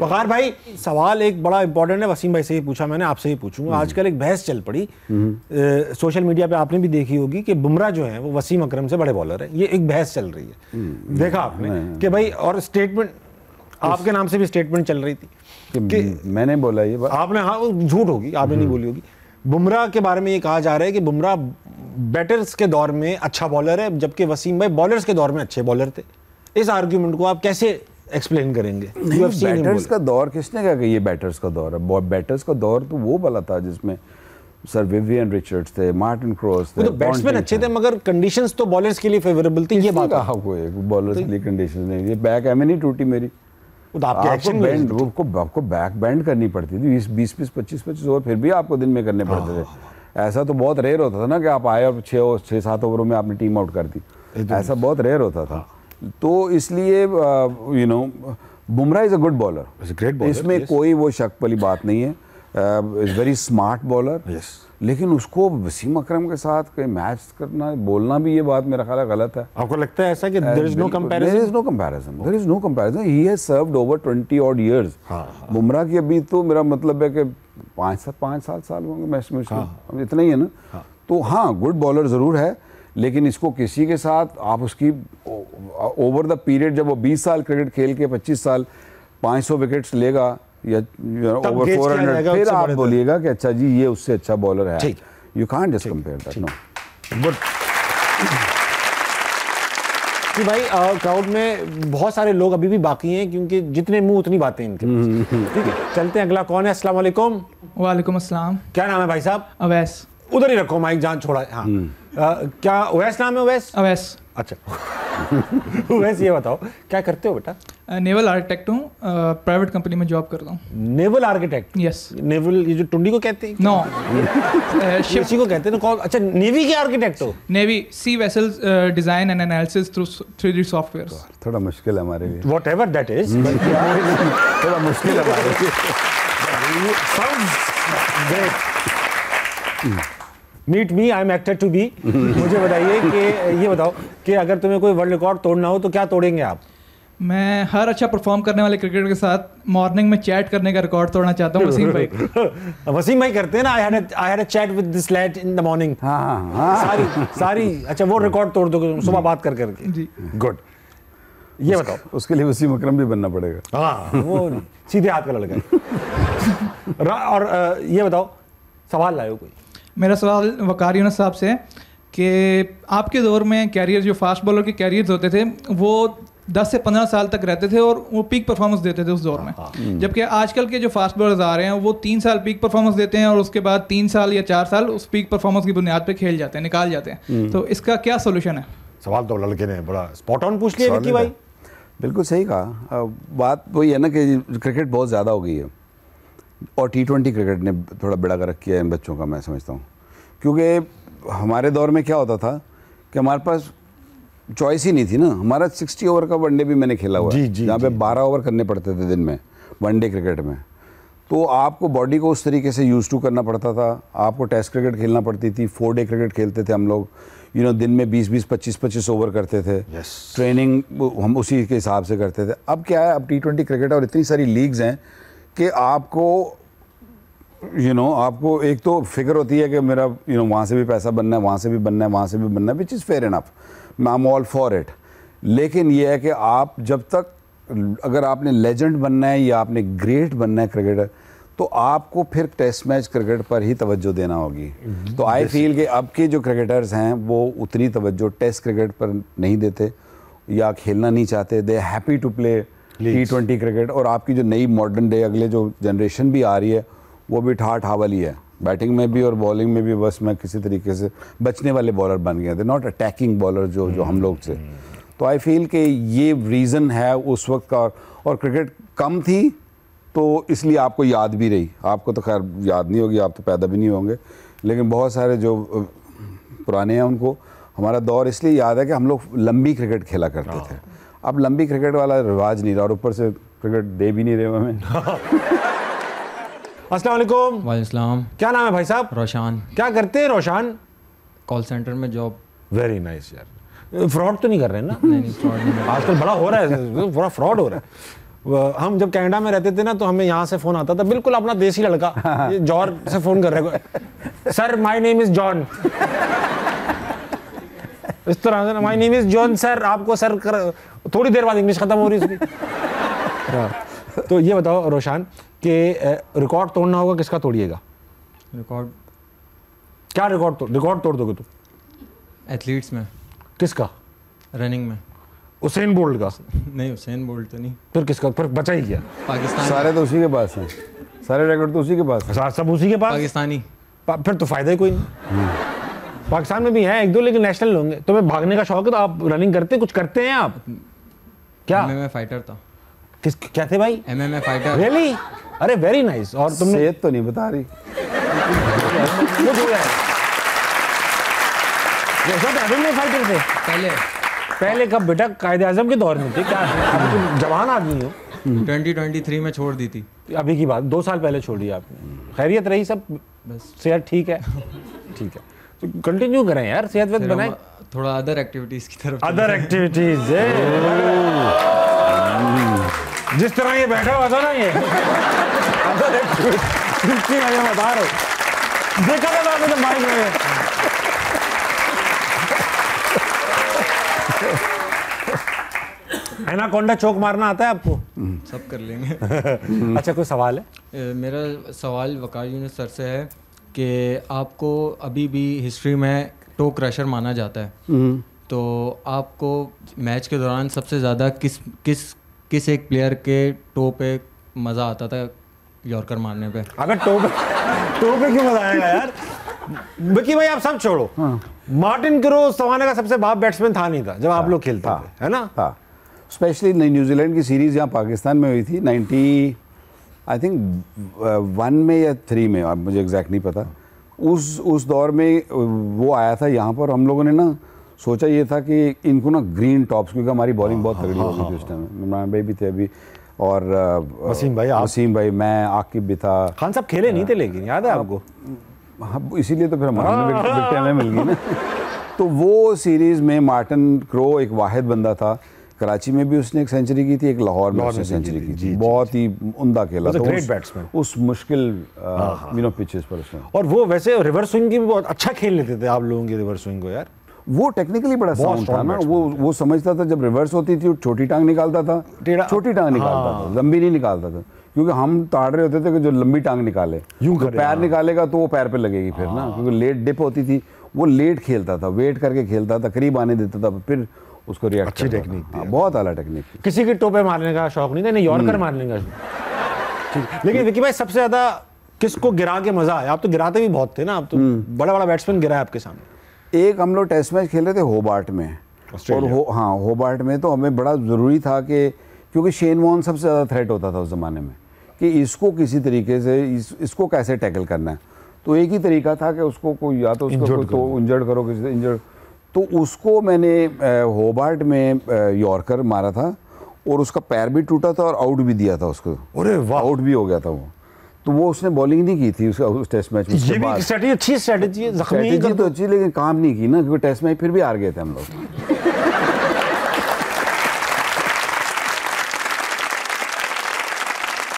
वकार भाई, सवाल एक बड़ा इंपॉर्टेंट है, वसीम भाई से ही पूछा मैंने, आपसे ही पूछूंगा। आजकल एक बहस चल पड़ी सोशल मीडिया पे, आपने भी देखी होगी कि बुमराह जो है वो वसीम अकरम से बड़े बॉलर है। ये एक बहस चल रही है, देखा आपने कि भाई, और स्टेटमेंट आपके नाम से भी स्टेटमेंट चल रही थी कि मैंने बोला ये बात, आपने, हाँ वो झूठ होगी, आपने नहीं बोली होगी। बुमराह के बारे में ये कहा जा रहा है कि बुमराह बैटर्स के दौर में अच्छा बॉलर है, जबकि वसीम भाई बॉलर्स के दौर में अच्छे बॉलर थे। इस आर्ग्यूमेंट को आप कैसे एक्सप्लेन करेंगे? बैटर्स का दौर किसने कहा कि ये बैटर्स का दौर है? बैटर्स का दौर तो वो वाला था जिसमें सर विवियन रिचर्ड्स थे, मार्टिन क्रॉस थे, तो बैट्समैन अच्छे थे, मगर कंडीशंस तो बॉलर्स के लिए फेवरेबल थी। ये बात कहा कोई बॉलर्स के लिए कंडीशंस नहीं, ये बैक एम नहीं टूटी मेरी, आपको बैक बैंड करनी पड़ती थी 20-25 ओवर, फिर भी आपको दिन में करने पड़ते थे। ऐसा तो बहुत रेयर होता था ना कि आप आए और 6-7 ओवरों में आपने टीम आउट कर दी, ऐसा बहुत रेयर होता था। तो इसलिए you know Bumrah is a good bowler, इसमें कोई वो शक वाली बात नहीं है। इज वेरी स्मार्ट बॉलर, लेकिन उसको वसीम अकरम के साथ कोई मैच करना, बोलना भी, ये बात मेरा ख्याल है गलत है। आपको लगता है ऐसा कि there is no comparison? There is no comparison. He has served over 20 odd years. Bumrah की अभी तो मेरा मतलब है कि 5-7 साल होंगे मैच में, इतना ही है ना। तो हाँ, गुड बॉलर जरूर है, लेकिन इसको किसी के साथ आप उसकी ओवर द पीरियड, जब वो 20 साल क्रिकेट खेल के 25 साल 500 विकेट्स लेगा या ओवर 400, फिर आप बोलिएगा कि अच्छा जी ये उससे अच्छा बॉलर है। You can't just compare that. No good कि भाई क्राउड में बहुत सारे लोग अभी भी बाकी हैं, क्योंकि जितने मुंह उतनी बातें इनके। ठीक है, चलते हैं, अगला कौन है? अस्सलाम वालेकुम। वालेकुम अस्सलाम। क्या नाम है भाई साहब? अवैस। उधर ही रखो माइक, जान छोड़ा। हाँ, क्या उवैस नाम है? उवैस। अवैस। अच्छा उवैस, ये बताओ क्या करते हो बेटा? नेवल आर्किटेक्ट हूँ, प्राइवेट कंपनी में जॉब करता हूँ। Naval architect? यस। नेवल, ये जो टुंडी को कहते हैं? नो, शिप को कहते हैं ना। अच्छा, नेवी के आर्किटेक्ट हो? Navy sea vessels design and analysis through 3D software. थोड़ा मुश्किल है हमारे लिए, व्हाटएवर दैट इज, थोड़ा मुश्किल है हमारे लिए। Meet me, I am actor to be. मुझे बताइए कि ये बताओ कि अगर तुम्हें कोई वर्ल्ड रिकॉर्ड तोड़ना हो तो क्या तोड़ेंगे आप? मैं हर अच्छा परफॉर्म करने वाले क्रिकेटर के साथ मॉर्निंग में चैट करने का रिकॉर्ड तोड़ना चाहता हूँ। वसीम भाई वसीम भाई करते हैं ना, I had a chat with this lad in the morning. Sorry अच्छा, वो रिकॉर्ड तोड़ दोगे सुबह बात कर करके? जी। गुड। ये बताओ, उसके लिए वसीम अकरम भी बनना पड़ेगा। हाँ, वो सीधे हाथ का लड़का है। और ये बताओ, सवाल लाओ कोई। मेरा सवाल वकार यूनुस साहब से कि आपके दौर में कैरियर, जो फास्ट बॉलर के कैरियर्स होते थे, वो 10 से 15 साल तक रहते थे और वो पीक परफॉर्मेंस देते थे उस दौर में। जबकि आजकल के जो फास्ट बॉलर्स आ रहे हैं वो 3 साल पीक परफॉर्मेंस देते हैं और उसके बाद 3 साल या 4 साल उस पीक परफॉर्मेंस की बुनियाद पे खेल जाते हैं, निकाल जाते हैं। तो इसका क्या सोल्यूशन है? सवाल तो लड़के ने बड़ा स्पॉट ऑन पूछ लिया विक्की भाई। बिल्कुल सही कहा। बात वही है ना कि क्रिकेट बहुत ज़्यादा हो गई है और T20 क्रिकेट ने थोड़ा बेड़ा गर्क किया है इन बच्चों का, मैं समझता हूँ। क्योंकि हमारे दौर में क्या होता था कि हमारे पास चॉइस ही नहीं थी ना। हमारा 60 ओवर का वनडे भी मैंने खेला हुआ है, जहाँ पे 12 ओवर करने पड़ते थे दिन में वनडे क्रिकेट में। तो आपको बॉडी को उस तरीके से यूज टू करना पड़ता था। आपको टेस्ट क्रिकेट खेलना पड़ती थी, 4 डे क्रिकेट खेलते थे हम लोग, दिन में 20-20, 25-25 ओवर करते थे। ट्रेनिंग हम उसी के हिसाब से करते थे। अब क्या है, अब T20 क्रिकेट और इतनी सारी लीग्स हैं कि आपको आपको एक तो फिक्र होती है कि मेरा वहाँ से भी पैसा बनना है, वहाँ से भी बनना है, वहाँ से भी बनना है, which is fair enough, I am all for it. लेकिन ये है कि आप जब तक, अगर आपने लेजेंड बनना है या आपने ग्रेट बनना है क्रिकेटर, तो आपको फिर टेस्ट मैच क्रिकेट पर ही तवज्जो देना होगी। तो आई फील कि अब के जो क्रिकेटर्स हैं वो उतनी तवज्जो टेस्ट क्रिकेट पर नहीं देते या खेलना नहीं चाहते। They happy to play T20 cricket. और आपकी जो नई मॉडर्न डे अगले जो जनरेशन भी आ रही है वो भी ठा वाली है, बैटिंग में भी और बॉलिंग में भी। बस मैं किसी तरीके से बचने वाले बॉलर बन गए थे, नॉट अटैकिंग बॉलर जो हम लोग थे। तो आई फील कि ये रीज़न है उस वक्त का। और क्रिकेट कम थी तो इसलिए आपको याद भी रही। आपको तो खैर याद नहीं होगी, आप तो पैदा भी नहीं होंगे, लेकिन बहुत सारे जो पुराने हैं उनको हमारा दौर इसलिए याद है कि हम लोग लंबी क्रिकेट खेला करते थे। अब लंबी क्रिकेट वाला रिवाज नहीं रहा और ऊपर से क्रिकेट दे भी नहीं रहे हमें। अस्सलाम वालेकुम। वालेकुम। क्या नाम है भाई साहब? रोशान। क्या करते हैं रोशान? कॉल सेंटर में जॉब। वेरी नाइस यार। फ्रॉड तो नहीं कर रहे ना? नहीं, फ्रॉड नहीं। आजकल बड़ा हो रहा है, बड़ा फ्रॉड हो रहा है। हम जब कनाडा में रहते थे ना तो हमें यहाँ से फोन आता था, बिल्कुल अपना देसी लड़का, ये जॉर्ज से फोन कर रहे हैं, sir my name is John, इस तरह से, my name is John sir, आपको सर कर, थोड़ी देर बाद इंग्लिश खत्म हो रही उसकी। तो ये बताओ रोशान कि रिकॉर्ड तोड़ना होगा, किसका तोड़िएगा? रिकॉर्ड क्या रिकॉर्ड तोड़ दोगे तुम? एथलीट्स में। किसका? रनिंग में। उसेन बोल्ट का? नहीं, हुसैन बोल्ट तो नहीं। फिर किसका? फिर बचा ही क्या? पाकिस्तान। सारे तो उसी के पास हैं, सारे रिकॉर्ड तो उसी के पास हैं। सब उसी के पास? पाकिस्तानी। फिर तो फायदा ही कोई नहीं। पाकिस्तान में भी हैं एक दो, लेकिन नेशनल होंगे। तुम्हें भागने का शौक है तो आप रनिंग करते, कुछ करते हैं आप? क्या? MMA फाइटर था। क्या थे भाई? MMA fighter. रियली? अरे वेरी नाइस। और तुमने? सेहत तो नहीं बता रही। MMA फाइटर थे पहले कब बेटा? कायदे आजम के दौर में थे क्या? अब तुम जवान आदमी हो। 2023 में छोड़ दी थी। अभी की बात, 2 साल पहले छोड़ी आपने। खैरियत रही सब? बस सेहत ठीक है? ठीक है, तो कंटिन्यू करें यार, सेहत वेहत बनाए। थोड़ा अदर एक्टिविटीज की तरफ। अदर एक्टिविटीज जिस तरह ये बैठा हुआ था ना, ये अदर एक्टिविटीज मैं बता रहा हूँ, देखा था आपने तो माइक में। एनाकोंडा चौक मारना आता है आपको? सब कर लेंगे। अच्छा, कोई सवाल है? मेरा सवाल वकार यूनुस सर से है कि आपको अभी भी हिस्ट्री में टो क्रशर माना जाता है, तो आपको मैच के दौरान सबसे ज़्यादा किस एक प्लेयर के टो पे मज़ा आता था यॉर्कर मारने पे? अगर टो पे क्यों मज़ा आएगा यार? विकी भाई आप सब छोड़ो, मार्टिन क्रो सवाना का सबसे बड़ा बैट्समैन था नहीं था जब आप लोग खेलते थे, है ना? हाँ, स्पेशली न्यूजीलैंड की सीरीज़ यहाँ पाकिस्तान में हुई थी 90 आई थिंक 1 में या 3 में, अब मुझे एग्जैक्ट नहीं पता। उस दौर में वो आया था यहाँ पर। हम लोगों ने ना सोचा ये था कि इनको ना ग्रीन टॉप्स, क्योंकि हमारी बॉलिंग बहुत तगड़ी हो गई थी उस टाइम। इमरान भाई भी थे अभी, और वसीम भाई, मैं, आकिब भी था। खान साहब खेले नहीं थे लेकिन, याद है आपको? हाँ, इसीलिए तो फिर हमारे विकेट हमें मिल गई ना। तो वो सीरीज़ में मार्टिन क्रो एक वाहिद बंदा था। कराची में भी उसने एक सेंचुरी की थी, एक लाहौर में उसने सेंचुरी की थी। बहुत ही उम्दा खेला था ग्रेट बैट्समैन उस मुश्किल पिचेस पर उसने। और वो वैसे रिवर्स स्विंग की भी बहुत अच्छा खेल लेते थे आप लोगों की रिवर्स स्विंग को यार। वो टेक्निकली बड़ा साउंड था ना। वो समझता था जब रिवर्स होती थी छोटी टांग निकालता था, छोटी टांग निकालता था, लंबी नहीं निकालता था, क्योंकि हम ताड़ रहे होते थे कि जो लंबी टांग निकाले, यूं पैर निकालेगा तो वो पैर पे लगेगी फिर ना, क्योंकि लेट डिप होती थी। वो लेट खेलता था, वेट करके खेलता था, करीब आने देता था, फिर उसको रिएक्ट। अच्छी टेक्निक थी, बहुत आला टेक्निक थी। किसी के टोपे मारने का शौक नहीं था, नहीं यॉर्कर मारने का शौक। लेकिन विकी भाई सबसे ज्यादा किसको गिरा के मजा आया? आप तो गिराते भी बहुत थे ना, आप तो बड़ा बैट्समैन गिरा है आपके सामने। एक हम लोग टेस्ट मैच खेल रहे थे होबार्ट में, और होबार्ट में तो हमें बड़ा ज़रूरी था कि, क्योंकि शेन वॉर्न सबसे ज़्यादा थ्रेट होता था उस ज़माने में, कि इसको किसी तरीके से इसको कैसे टैकल करना है। तो एक ही तरीका था कि उसको कोई या तो उसको तो इंजर्ड करो, किसी से इंजर्ड। तो उसको मैंने होबार्ट में यॉर्कर मारा था, और उसका पैर भी टूटा था और आउट भी दिया था उसको। अरे वाह, आउट भी हो गया था वो। तो वो उसने बॉलिंग नहीं की थी उस टेस्ट मैच में। ये भी अच्छी स्ट्रेटजी है, स्ट्रेटजी तो अच्छी, लेकिन काम नहीं की ना, क्योंकि टेस्ट मैच फिर भी हार गए थे हम लोग।